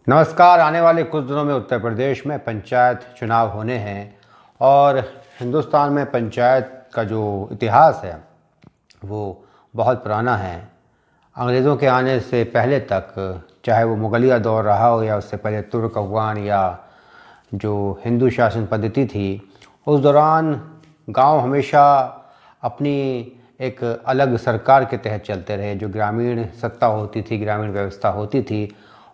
नमस्कार। आने वाले कुछ दिनों में उत्तर प्रदेश में पंचायत चुनाव होने हैं और हिंदुस्तान में पंचायत का जो इतिहास है वो बहुत पुराना है। अंग्रेज़ों के आने से पहले तक, चाहे वो मुगलिया दौर रहा हो या उससे पहले तुर्क अफ़गान या जो हिंदू शासन पद्धति थी, उस दौरान गांव हमेशा अपनी एक अलग सरकार के तहत चलते रहे। जो ग्रामीण सत्ता होती थी, ग्रामीण व्यवस्था होती थी,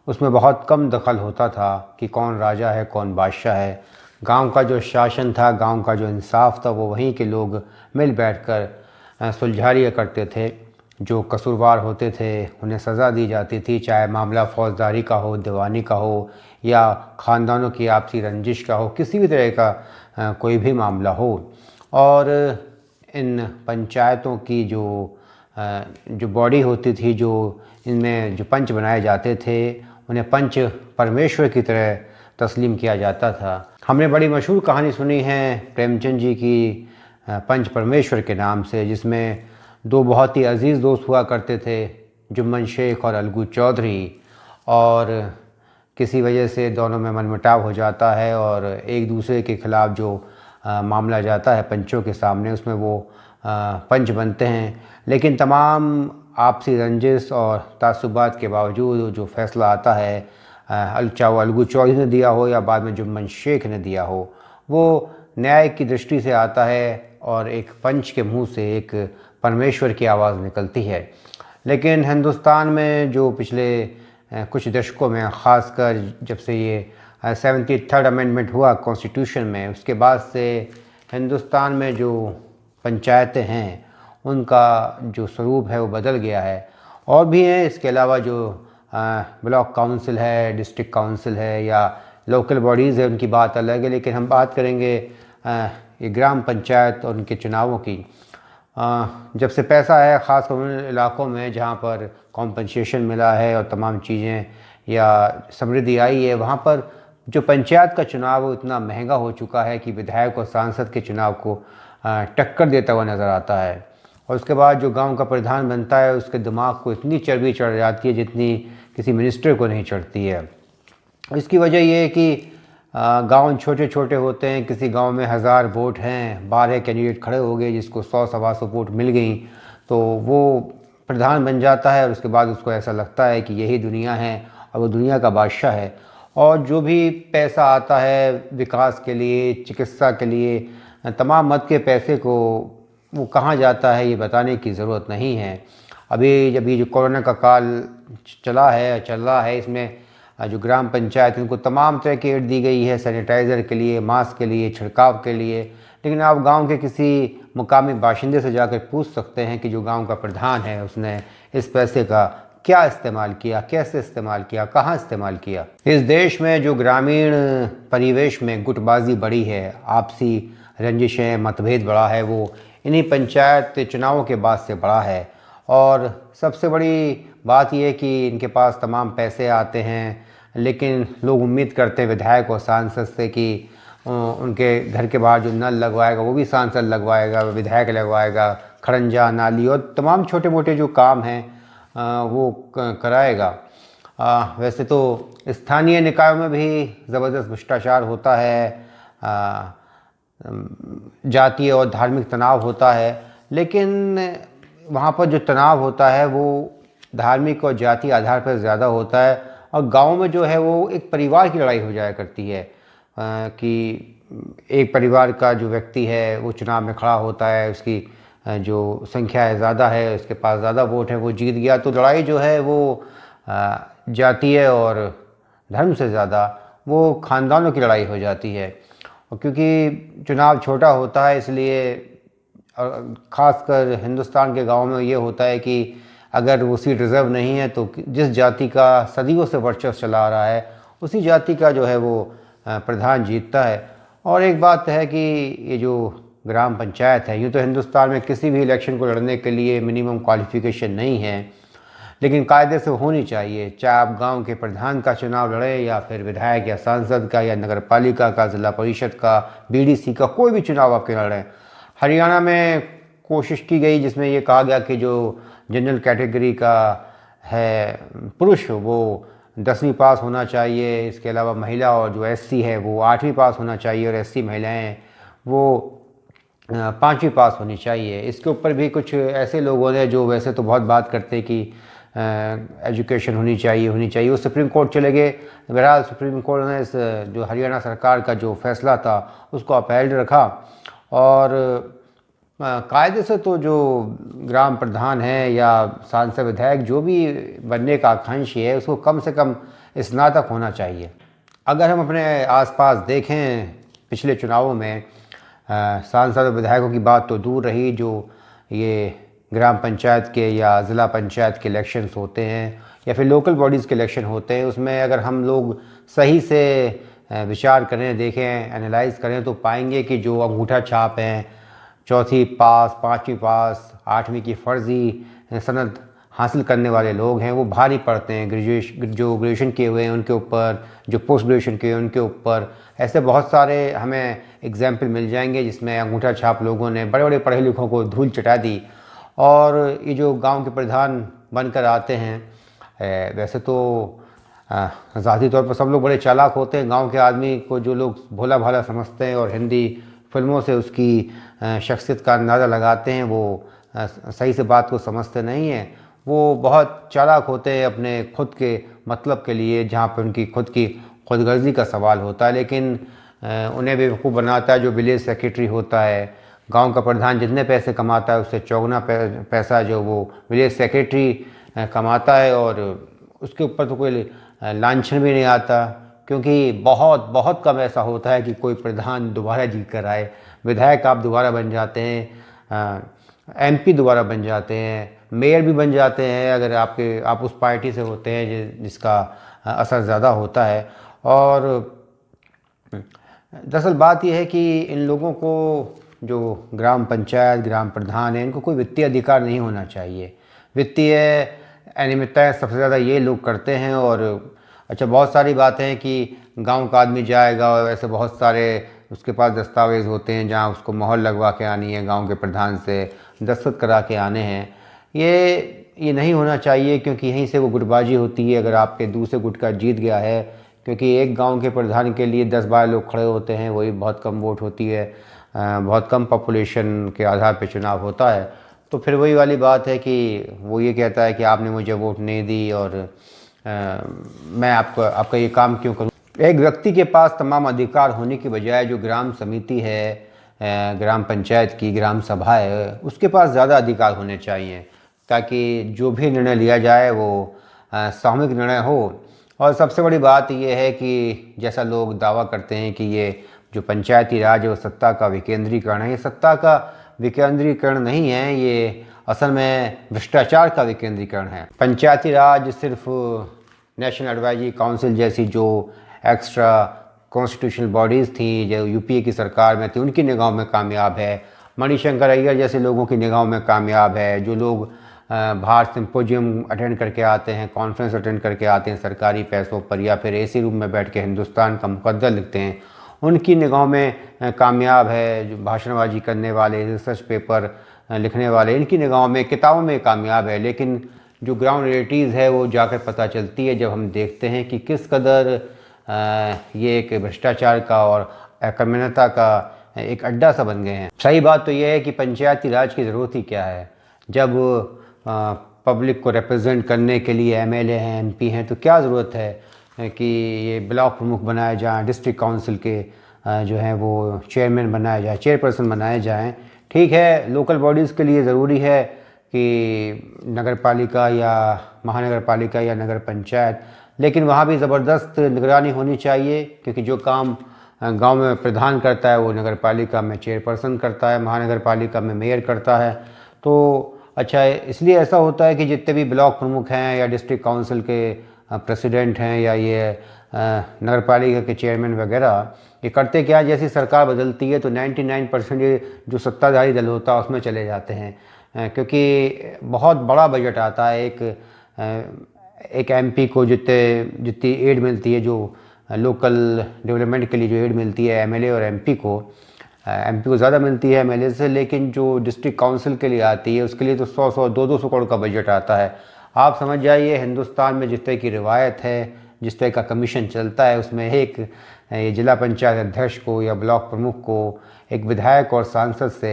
उसमें बहुत कम दखल होता था कि कौन राजा है, कौन बादशाह है। गांव का जो शासन था, गांव का जो इंसाफ था, वो वहीं के लोग मिल बैठकर सुलझा लिया करते थे। जो कसूरवार होते थे उन्हें सज़ा दी जाती थी, चाहे मामला फौजदारी का हो, दीवानी का हो या ख़ानदानों की आपसी रंजिश का हो, किसी भी तरह का कोई भी मामला हो। और इन पंचायतों की जो बॉडी होती थी, जो इनमें जो पंच बनाए जाते थे, उन्हें पंच परमेश्वर की तरह तस्लीम किया जाता था। हमने बड़ी मशहूर कहानी सुनी है प्रेमचंद जी की, पंच परमेश्वर के नाम से, जिसमें दो बहुत ही अजीज़ दोस्त हुआ करते थे, जुम्मन शेख और अलगू चौधरी। और किसी वजह से दोनों में मनमुटाव हो जाता है और एक दूसरे के ख़िलाफ़ जो मामला जाता है पंचों के सामने, उसमें वो पंच बनते हैं। लेकिन तमाम आपसी रंजिश और तासुबात के बावजूद जो फ़ैसला आता है, चाहे वो अलगू चौधरी ने दिया हो या बाद में जुम्मन शेख ने दिया हो, वो न्याय की दृष्टि से आता है और एक पंच के मुंह से एक परमेश्वर की आवाज़ निकलती है। लेकिन हिंदुस्तान में जो पिछले कुछ दशकों में, ख़ासकर जब से ये 73rd अमेंडमेंट हुआ कॉन्स्टिट्यूशन में, उसके बाद से हिंदुस्तान में जो पंचायतें हैं उनका जो स्वरूप है वो बदल गया है। और भी हैं इसके अलावा, जो ब्लॉक काउंसिल है, डिस्ट्रिक्ट काउंसिल है या लोकल बॉडीज़ है, उनकी बात अलग है। लेकिन हम बात करेंगे ये ग्राम पंचायत और उनके चुनावों की। जब से पैसा है, ख़ासकर उन इलाकों में जहाँ पर कॉम्पनसेशन मिला है और तमाम चीज़ें या समृद्धि आई है, वहाँ पर जो पंचायत का चुनाव वो इतना महंगा हो चुका है कि विधायक और सांसद के चुनाव को टक्कर देता हुआ नज़र आता है। और उसके बाद जो गांव का प्रधान बनता है, उसके दिमाग को इतनी चर्बी चढ़ जाती है जितनी किसी मिनिस्टर को नहीं चढ़ती है। इसकी वजह ये है कि गांव छोटे छोटे होते हैं। किसी गांव में 1000 वोट हैं, 12 कैंडिडेट खड़े हो गए, जिसको 100-125 वोट मिल गई, तो वो प्रधान बन जाता है। और उसके बाद उसको ऐसा लगता है कि यही दुनिया है और वो दुनिया का बादशाह है। और जो भी पैसा आता है विकास के लिए, चिकित्सा के लिए, तमाम मत के पैसे को वो कहाँ जाता है ये बताने की ज़रूरत नहीं है। अभी जब ये जो कोरोना का काल चल रहा है, इसमें जो ग्राम पंचायत, इनको तमाम तरह की एड दी गई है, सैनिटाइज़र के लिए, मास्क के लिए, छिड़काव के लिए। लेकिन आप गांव के किसी मुकामी बाशिंदे से जाकर पूछ सकते हैं कि जो गांव का प्रधान है उसने इस पैसे का क्या इस्तेमाल किया, कैसे इस्तेमाल किया, कहाँ इस्तेमाल किया। इस देश में जो ग्रामीण परिवेश में गुटबाजी बढ़ी है, आपसी रंजिशें, मतभेद बढ़ा है, वो इन्हीं पंचायत चुनावों के बाद से बढ़ा है। और सबसे बड़ी बात यह है कि इनके पास तमाम पैसे आते हैं, लेकिन लोग उम्मीद करते हैं विधायक और सांसद से कि उनके घर के बाहर जो नल लगवाएगा वो भी सांसद लगवाएगा, विधायक लगवाएगा, खड़ंजा, नाली और तमाम छोटे मोटे जो काम हैं वो कराएगा। वैसे तो स्थानीय निकायों में भी ज़बरदस्त भ्रष्टाचार होता है, जातीय और धार्मिक तनाव होता है। लेकिन वहाँ पर जो तनाव होता है वो धार्मिक और जातीय आधार पर ज़्यादा होता है। और गांव में जो है वो एक परिवार की लड़ाई हो जाया करती है कि एक परिवार का जो व्यक्ति है वो चुनाव में खड़ा होता है, उसकी जो संख्या है ज़्यादा है, उसके पास ज़्यादा वोट है, वो जीत गया। तो लड़ाई जो है वो जातीय और धर्म से ज़्यादा वो ख़ानदानों की लड़ाई हो जाती है। और क्योंकि चुनाव छोटा होता है, इसलिए ख़ासकर हिंदुस्तान के गाँव में ये होता है कि अगर वो सीट रिज़र्व नहीं है तो जिस जाति का सदियों से वर्चस्व चला आ रहा है उसी जाति का जो है वो प्रधान जीतता है। और एक बात है कि ये जो ग्राम पंचायत है, यूँ तो हिंदुस्तान में किसी भी इलेक्शन को लड़ने के लिए मिनिमम क्वालिफ़िकेशन नहीं है, लेकिन कायदे से होनी चाहिए। चाहे आप गांव के प्रधान का चुनाव लड़ें या फिर विधायक या सांसद का या नगर पालिका का, ज़िला परिषद का, बीडीसी का, कोई भी चुनाव आपके लड़ें। हरियाणा में कोशिश की गई जिसमें ये कहा गया कि जो जनरल कैटेगरी का है पुरुष, वो 10वीं पास होना चाहिए। इसके अलावा महिला और जो एससी है वो 8वीं पास होना चाहिए, और एससी महिलाएं वो 5वीं पास होनी चाहिए। इसके ऊपर भी कुछ ऐसे लोगों ने जो वैसे तो बहुत बात करते कि एजुकेशन होनी चाहिए, वो सुप्रीम कोर्ट चले गए। बहरहाल सुप्रीम कोर्ट ने इस जो हरियाणा सरकार का जो फैसला था उसको अपहेल्ड रखा, और कायदे से तो जो ग्राम प्रधान है या सांसद विधायक जो भी बनने का आकांक्षी है उसको कम से कम स्नातक होना चाहिए। अगर हम अपने आसपास देखें पिछले चुनावों में सांसद और विधायकों की बात तो दूर रही, जो ये ग्राम पंचायत के या ज़िला पंचायत के इलेक्शंस होते हैं या फिर लोकल बॉडीज़ के इलेक्शन होते हैं, उसमें अगर हम लोग सही से विचार करें, देखें, एनालाइज करें तो पाएंगे कि जो अंगूठा छाप हैं, 4वीं पास, 5वीं पास, 8वीं की फ़र्ज़ी सनद हासिल करने वाले लोग हैं वो भारी पड़ते हैं। ग्रेजुएशन किए हुए हैं उनके ऊपर, जो पोस्ट ग्रेजुएशन किए हैं उनके ऊपर, ऐसे बहुत सारे हमें एग्जाम्पल मिल जाएंगे जिसमें अंगूठा छाप लोगों ने बड़े बड़े पढ़े लिखों को धूल चटा दी। और ये जो गांव के प्रधान बनकर आते हैं, वैसे तो ज़ाती तौर पर सब लोग बड़े चालाक होते हैं। गांव के आदमी को जो लोग भोला भाला समझते हैं और हिंदी फिल्मों से उसकी शख्सियत का अंदाज़ा लगाते हैं, वो सही से बात को समझते नहीं हैं। वो बहुत चालाक होते हैं अपने खुद के मतलब के लिए, जहाँ पर उनकी खुद की खुदगर्जी का सवाल होता है। लेकिन उन्हें बेवकूफ़ बनाता है जो विलेज सेक्रेटरी होता है। गांव का प्रधान जितने पैसे कमाता है उससे चौगुना पैसा जो वो विलेज सेक्रेटरी कमाता है, और उसके ऊपर तो कोई लांछन भी नहीं आता, क्योंकि बहुत बहुत कम ऐसा होता है कि कोई प्रधान दोबारा जीत कर आए। विधायक आप दोबारा बन जाते हैं, एमपी दोबारा बन जाते हैं, मेयर भी बन जाते हैं अगर आप उस पार्टी से होते हैं जिसका असर ज़्यादा होता है। और दरअसल बात यह है कि इन लोगों को, जो ग्राम पंचायत ग्राम प्रधान है, इनको कोई वित्तीय अधिकार नहीं होना चाहिए। वित्तीय अनियमितताएँ सबसे ज़्यादा ये लोग करते हैं। और अच्छा, बहुत सारी बातें हैं कि गांव का आदमी जाएगा और ऐसे बहुत सारे उसके पास दस्तावेज़ होते हैं जहां उसको मोहर लगवा के आनी है, गांव के प्रधान से दस्तखत करा के आने हैं। ये नहीं होना चाहिए, क्योंकि यहीं से वो गुटबाजी होती है। अगर आपके दूसरे गुट का जीत गया है, क्योंकि एक गांव के प्रधान के लिए 10-12 लोग खड़े होते हैं, वही बहुत कम वोट होती है, बहुत कम पॉपुलेशन के आधार पर चुनाव होता है। तो फिर वही वाली बात है कि वो ये कहता है कि आपने मुझे वोट नहीं दी और मैं आपका ये काम क्यों करूं। एक व्यक्ति के पास तमाम अधिकार होने की बजाय जो ग्राम समिति है, ग्राम पंचायत की ग्राम सभा है, उसके पास ज़्यादा अधिकार होने चाहिए, ताकि जो भी निर्णय लिया जाए वो सामूहिक निर्णय हो। और सबसे बड़ी बात यह है कि जैसा लोग दावा करते हैं कि ये जो पंचायती राज है वो सत्ता का विकेंद्रीकरण है, ये सत्ता का विकेंद्रीकरण नहीं है, ये असल में भ्रष्टाचार का विकेंद्रीकरण है। पंचायती राज सिर्फ नेशनल एडवाइजरी काउंसिल जैसी जो एक्स्ट्रा कॉन्स्टिट्यूशनल बॉडीज़ थी जो यूपीए की सरकार में थी, उनकी निगाहों में कामयाब है। मणिशंकर अय्यर जैसे लोगों की निगाहों में कामयाब है। जो लोग बाहर सिंपोजियम अटेंड करके आते हैं, कॉन्फ्रेंस अटेंड करके आते हैं सरकारी पैसों पर, या फिर एसी रूम में बैठ के हिंदुस्तान का मुकद्दर लिखते हैं, उनकी निगाहों में कामयाब है। जो भाषणबाजी करने वाले, रिसर्च पेपर लिखने वाले, इनकी निगाहों में, किताबों में कामयाब है। लेकिन जो ग्राउंड रियलिटीज़ है वो जाकर पता चलती है जब हम देखते हैं कि किस कदर ये एक भ्रष्टाचार का और अकर्मण्यता का एक अड्डा सा बन गए हैं। सही बात तो ये है कि पंचायती राज की ज़रूरत ही क्या है, जब पब्लिक को रिप्रेजेंट करने के लिए एमएलए हैं, एमपी हैं, तो क्या ज़रूरत है कि ये ब्लॉक प्रमुख बनाए जाएं, डिस्ट्रिक्ट काउंसिल के जो हैं वो चेयरमैन बनाए जाएं, चेयरपर्सन बनाए जाएं। ठीक है, लोकल बॉडीज़ के लिए ज़रूरी है कि नगर पालिका या महानगर पालिका या नगर पंचायत, लेकिन वहाँ भी ज़बरदस्त निगरानी होनी चाहिए, क्योंकि जो काम गांव में प्रधान करता है वो नगर पालिका में चेयरपर्सन करता है, महानगर पालिका में मेयर करता है। तो अच्छा, इसलिए ऐसा होता है कि जितने भी ब्लॉक प्रमुख हैं या डिस्ट्रिक्ट काउंसिल के प्रेसिडेंट हैं या ये नगर पालिका के चेयरमैन वगैरह, ये करते क्या, जैसी सरकार बदलती है तो 99% जो सत्ताधारी दल होता है उसमें चले जाते हैं, क्योंकि बहुत बड़ा बजट आता है। एक एमपी को जितनी एड मिलती है, जो लोकल डेवलपमेंट के लिए जो एड मिलती है एमएलए और एमपी को ज़्यादा मिलती है एमएलए से, लेकिन जो डिस्ट्रिक्ट काउंसिल के लिए आती है उसके लिए तो 100-200 करोड़ का बजट आता है। आप समझ जाइए, हिंदुस्तान में जितने की रिवायत है जिस तरह का कमीशन चलता है उसमें एक ये जिला पंचायत अध्यक्ष को या ब्लॉक प्रमुख को एक विधायक और सांसद से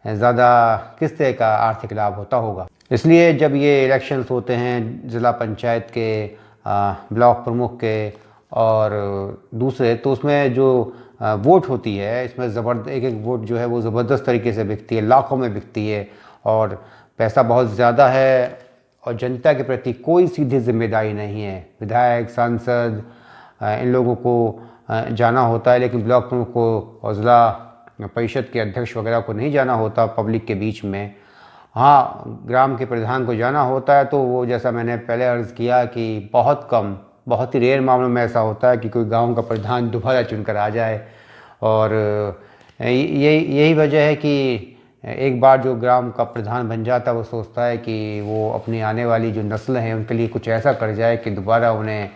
ज़्यादा किस तरह का आर्थिक लाभ होता होगा। इसलिए जब ये इलेक्शंस होते हैं ज़िला पंचायत के, ब्लॉक प्रमुख के और दूसरे, तो उसमें जो वोट होती है इसमें एक एक वोट जो है वो ज़बरदस्त तरीके से बिकती है, लाखों में बिकती है और पैसा बहुत ज़्यादा है और जनता के प्रति कोई सीधी जिम्मेदारी नहीं है। विधायक, सांसद, इन लोगों को जाना होता है, लेकिन ब्लॉक प्रमुख को और ज़िला परिषद के अध्यक्ष वगैरह को नहीं जाना होता पब्लिक के बीच में। हाँ, ग्राम के प्रधान को जाना होता है, तो वो जैसा मैंने पहले अर्ज़ किया कि बहुत कम, बहुत ही रेयर मामलों में ऐसा होता है कि कोई गांव का प्रधान दोबारा चुनकर आ जाए। और यही वजह है कि एक बार जो ग्राम का प्रधान बन जाता है वो सोचता है कि वो अपनी आने वाली जो नस्ल है उनके लिए कुछ ऐसा कर जाए कि दोबारा उन्हें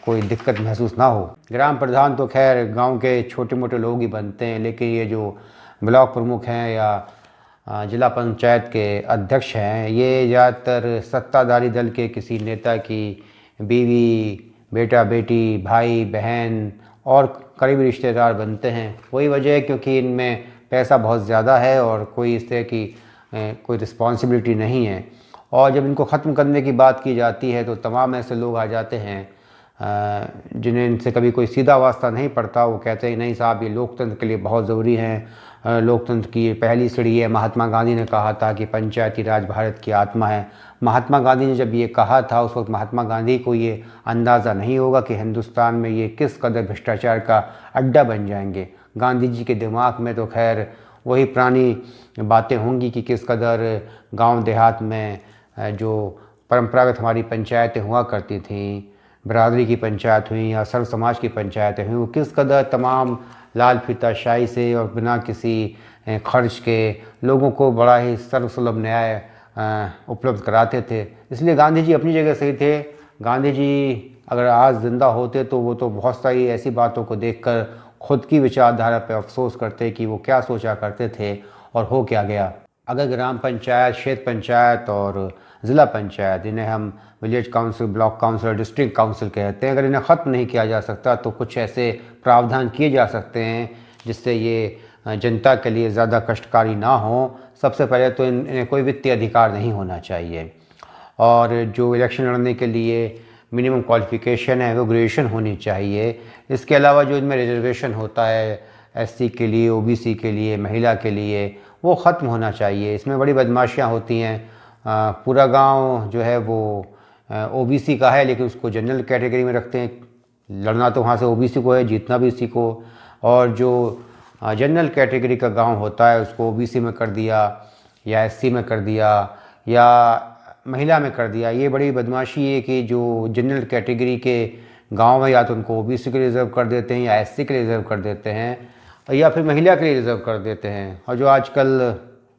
कोई दिक्कत महसूस ना हो। ग्राम प्रधान तो खैर गांव के छोटे मोटे लोग ही बनते हैं, लेकिन ये जो ब्लॉक प्रमुख हैं या जिला पंचायत के अध्यक्ष हैं, ये ज़्यादातर सत्ताधारी दल के किसी नेता की बीवी, बेटा, बेटी, भाई, बहन और करीबी रिश्तेदार बनते हैं। वही वजह है क्योंकि इनमें पैसा बहुत ज़्यादा है और कोई इस तरह की कोई रिस्पॉन्सिबिलिटी नहीं है। और जब इनको ख़त्म करने की बात की जाती है तो तमाम ऐसे लोग आ जाते हैं जिन्हें इनसे कभी कोई सीधा वास्ता नहीं पड़ता। वो कहते हैं नहीं साहब, ये लोकतंत्र के लिए बहुत ज़रूरी है, लोकतंत्र की पहली सीढ़ी है। महात्मा गांधी ने कहा था कि पंचायती राज भारत की आत्मा है। महात्मा गांधी ने जब ये कहा था उस वक्त महात्मा गांधी को ये अंदाज़ा नहीं होगा कि हिंदुस्तान में ये किस कदर भ्रष्टाचार का अड्डा बन जाएंगे। गांधी जी के दिमाग में तो खैर वही पुरानी बातें होंगी कि किस कदर गांव देहात में जो परंपरागत हमारी पंचायतें हुआ करती थीं, बरादरी की पंचायत हुई या सर्व समाज की पंचायतें हुई, वो किस कदर तमाम लाल फीताशाही से और बिना किसी खर्च के लोगों को बड़ा ही सर्वसुलभ न्याय उपलब्ध कराते थे। इसलिए गांधी जी अपनी जगह सही थे। गांधी जी अगर आज ज़िंदा होते तो वो तो बहुत सारी ऐसी बातों को देखकर खुद की विचारधारा पर अफसोस करते कि वो क्या सोचा करते थे और हो क्या गया। अगर ग्राम पंचायत, क्षेत्र पंचायत और ज़िला पंचायत, जिन्हें हम village council, block council, district council कहते हैं, अगर इन्हें ख़त्म नहीं किया जा सकता तो कुछ ऐसे प्रावधान किए जा सकते हैं जिससे ये जनता के लिए ज़्यादा कष्टकारी ना हो। सबसे पहले तो इन्हें कोई वित्तीय अधिकार नहीं होना चाहिए और जो इलेक्शन लड़ने के लिए मिनिमम क्वालिफ़िकेशन है वो ग्रेजुएशन होनी चाहिए। इसके अलावा जो इनमें रिजर्वेशन होता है एससी के लिए, ओबीसी के लिए, महिला के लिए, वो ख़त्म होना चाहिए। इसमें बड़ी बदमाशियाँ होती हैं। पूरा गांव जो है वो ओबीसी का है लेकिन उसको जनरल कैटेगरी में रखते हैं। लड़ना तो वहाँ से ओबीसी को है, जीतना भी इसी को। और जो जनरल कैटेगरी का गांव होता है उसको ओबीसी में कर दिया या एससी में कर दिया या महिला में कर दिया। ये बड़ी बदमाशी है कि जो जनरल कैटेगरी के गांव है या तो उनको ओबीसी के लिए रिज़र्व कर देते हैं या एससी के लिए रिज़र्व कर देते हैं या फिर महिला के लिए रिज़र्व कर देते हैं। और जो आजकल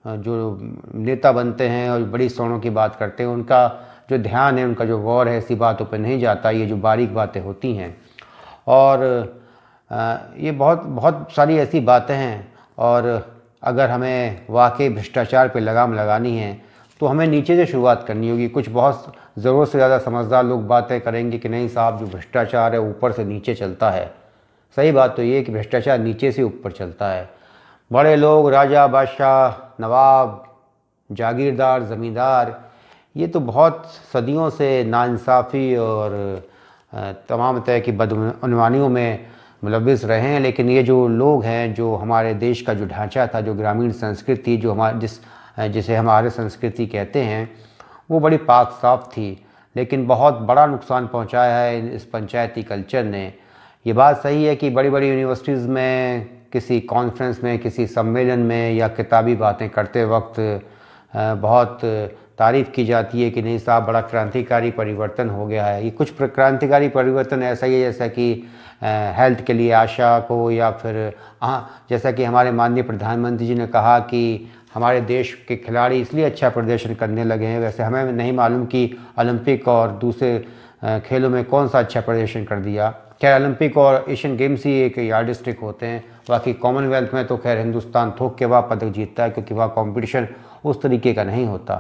जो नेता बनते हैं और बड़ी सौड़ों की बात करते हैं, उनका जो ध्यान है, उनका जो गौर है ऐसी बातों पर नहीं जाता। ये जो बारीक बातें होती हैं और ये बहुत सारी ऐसी बातें हैं। और अगर हमें वाकई भ्रष्टाचार पे लगाम लगानी है तो हमें नीचे से शुरुआत करनी होगी। कुछ बहुत ज़रूरत से ज़्यादा समझदार लोग बातें करेंगे कि नहीं साहब, जो भ्रष्टाचार है ऊपर से नीचे चलता है। सही बात तो ये है कि भ्रष्टाचार नीचे से ऊपर चलता है। बड़े लोग, राजा, बादशाह, नवाब, जागीरदार, ज़मींदार, ये तो बहुत सदियों से नाइंसाफ़ी और तमाम तरह की बदअनवानियों में मुलविस रहे हैं। लेकिन ये जो लोग हैं, जो हमारे देश का जो ढांचा था, जो ग्रामीण संस्कृति, जो जिसे हमारे संस्कृति कहते हैं, वो बड़ी पाक साफ थी। लेकिन बहुत बड़ा नुकसान पहुंचाया है इस पंचायती कल्चर ने। ये बात सही है कि बड़ी बड़ी यूनिवर्सिटीज़ में किसी कॉन्फ्रेंस में, किसी सम्मेलन में या किताबी बातें करते वक्त बहुत तारीफ़ की जाती है कि नहीं साहब, बड़ा क्रांतिकारी परिवर्तन हो गया है। ये कुछ क्रांतिकारी परिवर्तन ऐसा ही है जैसा कि हेल्थ के लिए आशा को, या फिर जैसा कि हमारे माननीय प्रधानमंत्री जी ने कहा कि हमारे देश के खिलाड़ी इसलिए अच्छा प्रदर्शन करने लगे हैं। वैसे हमें नहीं मालूम कि ओलंपिक और दूसरे खेलों में कौन सा अच्छा प्रदर्शन कर दिया। खैर, ओलंपिक और एशियन गेम्स ही एक यार्डस्टिक होते हैं। बाकी कॉमनवेल्थ में तो खैर हिंदुस्तान थोक के वहाँ पदक जीतता है, क्योंकि वहाँ कंपटीशन उस तरीके का नहीं होता।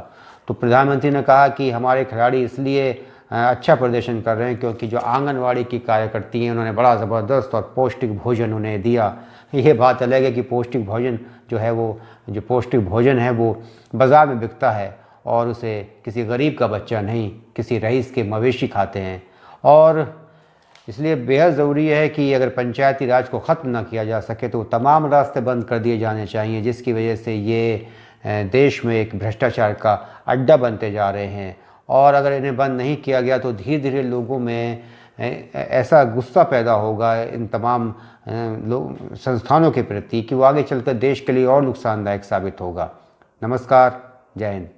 तो प्रधानमंत्री ने कहा कि हमारे खिलाड़ी इसलिए अच्छा प्रदर्शन कर रहे हैं, क्योंकि जो आंगनवाड़ी की कार्यकर्ती हैं उन्होंने बड़ा ज़बरदस्त और पौष्टिक भोजन उन्हें दिया। ये बात अलग है कि पौष्टिक भोजन जो है वो जो पौष्टिक भोजन है वो बाज़ार में बिकता है और उसे किसी गरीब का बच्चा नहीं, किसी रईस के मवेशी खाते हैं। और इसलिए बेहद ज़रूरी है कि अगर पंचायती राज को ख़त्म ना किया जा सके तो तमाम रास्ते बंद कर दिए जाने चाहिए, जिसकी वजह से ये देश में एक भ्रष्टाचार का अड्डा बनते जा रहे हैं। और अगर इन्हें बंद नहीं किया गया तो धीरे धीरे लोगों में ऐसा गुस्सा पैदा होगा इन तमाम लोग संस्थानों के प्रति कि वो आगे चलकर देश के लिए और नुकसानदायक साबित होगा। नमस्कार, जय हिंद।